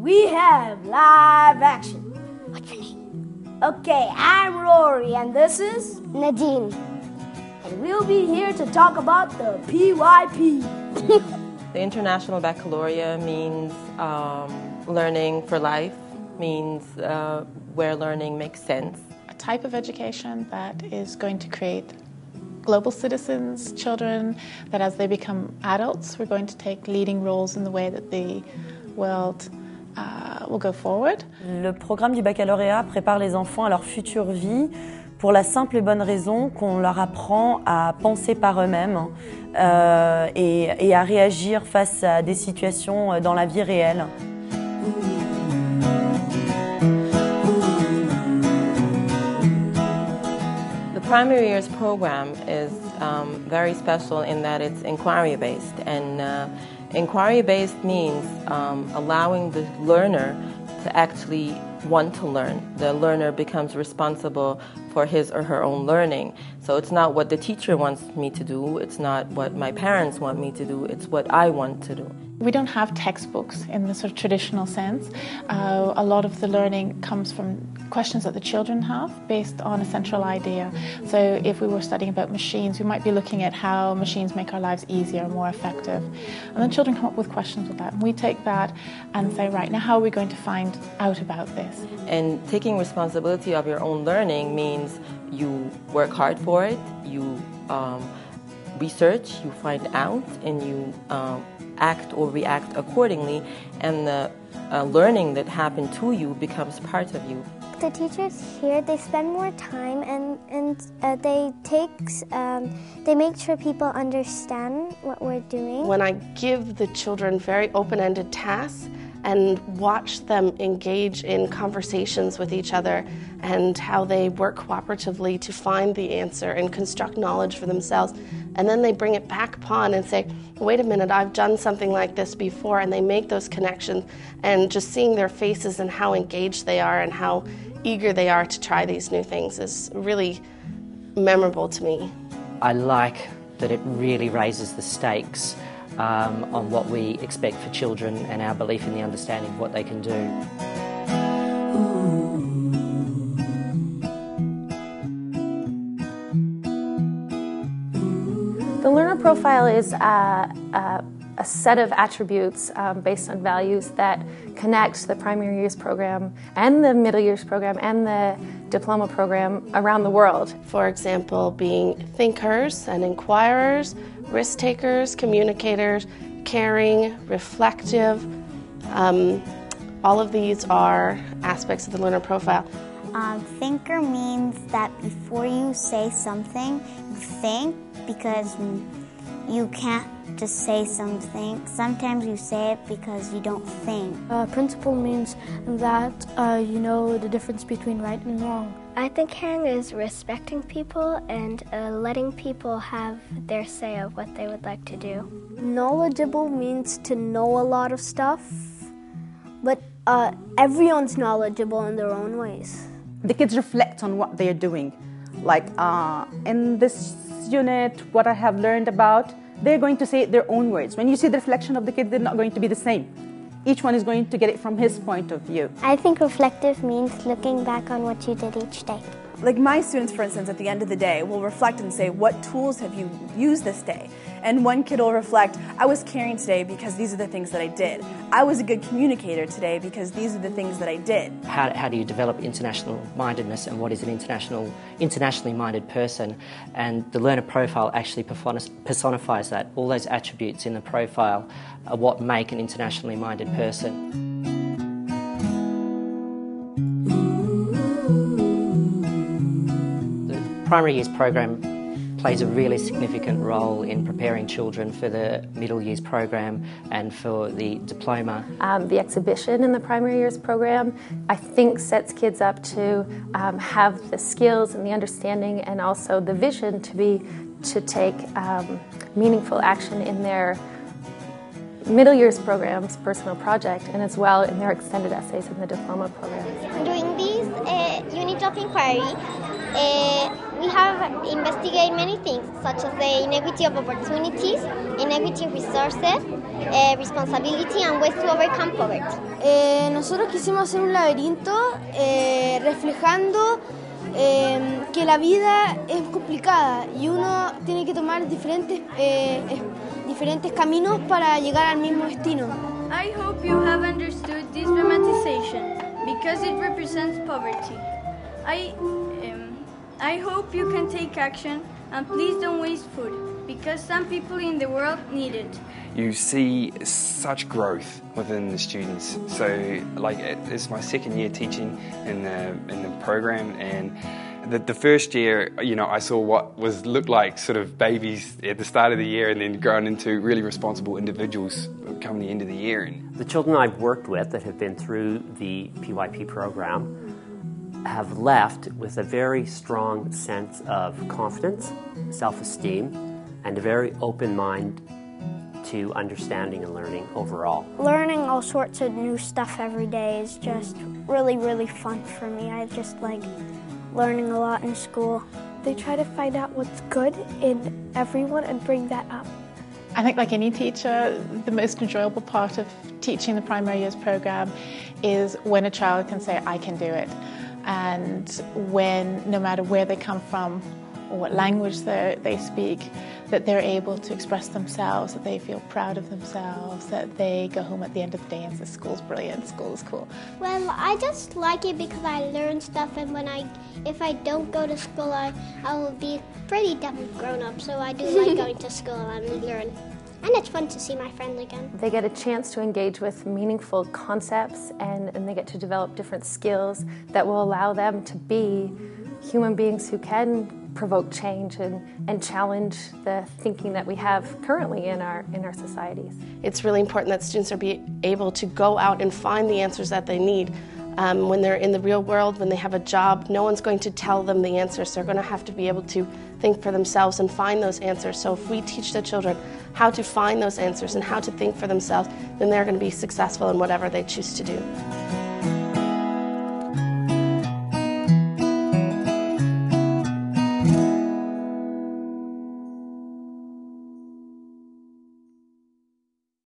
we have live action. What's your name? Okay, I'm Rory, and this is Nadine. And we'll be here to talk about the PYP. The International Baccalaureate means learning for life, means where learning makes sense. A type of education that is going to create global citizens, children, that as they become adults, we're going to take leading roles in the way that the world will go forward. Le programme du baccalauréat prépare les enfants à leur future vie pour la simple et bonne raison qu'on leur apprend à penser par eux-mêmes et à réagir face à des situations dans la vie réelle. The primary years program is very special in that it's inquiry-based, and inquiry-based means allowing the learner to actually want to learn. The learner becomes responsible for his or her own learning. So it's not what the teacher wants me to do, it's not what my parents want me to do, it's what I want to do. We don't have textbooks in the sort of traditional sense. A lot of the learning comes from questions that the children have based on a central idea. So if we were studying about machines, we might be looking at how machines make our lives easier, more effective. And then children come up with questions with that. And we take that and say, right, now how are we going to find out about this? And taking responsibility of your own learning means you work hard for it, you research, you find out, and you act or react accordingly, and the learning that happened to you becomes part of you. The teachers here, they spend more time and they make sure people understand what we're doing. When I give the children very open-ended tasks and watch them engage in conversations with each other and how they work cooperatively to find the answer and construct knowledge for themselves, and then they bring it back upon and say, wait a minute, I've done something like this before, and they make those connections, and just seeing their faces and how engaged they are and how eager they are to try these new things is really memorable to me. I like that it really raises the stakes on what we expect for children and our belief in the understanding of what they can do. The learner profile is a set of attributes based on values that connect the primary years program and the middle years program and the diploma program around the world. For example, being thinkers and inquirers, risk takers, communicators, caring, reflective. All of these are aspects of the learner profile. Thinker means that before you say something, you think, because you can't just say something. Sometimes you say it because you don't think. Principle means that you know the difference between right and wrong. I think caring is respecting people and letting people have their say of what they would like to do. Knowledgeable means to know a lot of stuff, but everyone's knowledgeable in their own ways. The kids reflect on what they're doing. Like in this unit, what I have learned about, they're going to say it their own words. When you see the reflection of the kids, they're not going to be the same. Each one is going to get it from his point of view. I think reflective means looking back on what you did each day. Like my students, for instance, at the end of the day will reflect and say, what tools have you used this day? And one kid will reflect, I was caring today because these are the things that I did. I was a good communicator today because these are the things that I did. How do you develop international mindedness, and what is an internationally minded person? And the learner profile actually personifies that. All those attributes in the profile are what make an internationally minded person. The primary years program plays a really significant role in preparing children for the middle years program and for the diploma. The exhibition in the primary years program, I think, sets kids up to have the skills and the understanding and also the vision to take meaningful action in their middle years program's personal project, and as well in their extended essays in the diploma program. During this unit of inquiry, we have investigated many things, such as the inequity of opportunities, inequity of resources, responsibility and ways to overcome poverty. Nosotros quisimos hacer un laberinto reflejando que la vida es complicada y uno tiene que tomar diferentes caminos para llegar al mismo destino. I hope you have understood this dramatization because it represents poverty. I hope you can take action and please don't waste food because some people in the world need it. You see such growth within the students. So, like, it's my second year teaching in the program, and the first year, you know, I saw what looked like sort of babies at the start of the year, and then growing into really responsible individuals come the end of the year. And the children I've worked with that have been through the PYP program have left with a very strong sense of confidence, self-esteem, and a very open mind to understanding and learning overall. Learning all sorts of new stuff every day is just really, really fun for me. I just like learning a lot in school. They try to find out what's good in everyone and bring that up. I think, like any teacher, the most enjoyable part of teaching the primary years program is when a child can say, I can do it. And when, no matter where they come from or what language they speak, that they're able to express themselves, that they feel proud of themselves, that they go home at the end of the day and say, school's brilliant, school is cool. Well, I just like it because I learn stuff, and if I don't go to school, I will be pretty dumb grown up, so I do like going to school and learn. And it's fun to see my friends again. They get a chance to engage with meaningful concepts and they get to develop different skills that will allow them to be human beings who can provoke change and challenge the thinking that we have currently in our societies. It's really important that students are able to go out and find the answers that they need. When they're in the real world, when they have a job, no one's going to tell them the answers. They're going to have to be able to think for themselves and find those answers. So if we teach the children how to find those answers and how to think for themselves, then they're going to be successful in whatever they choose to do.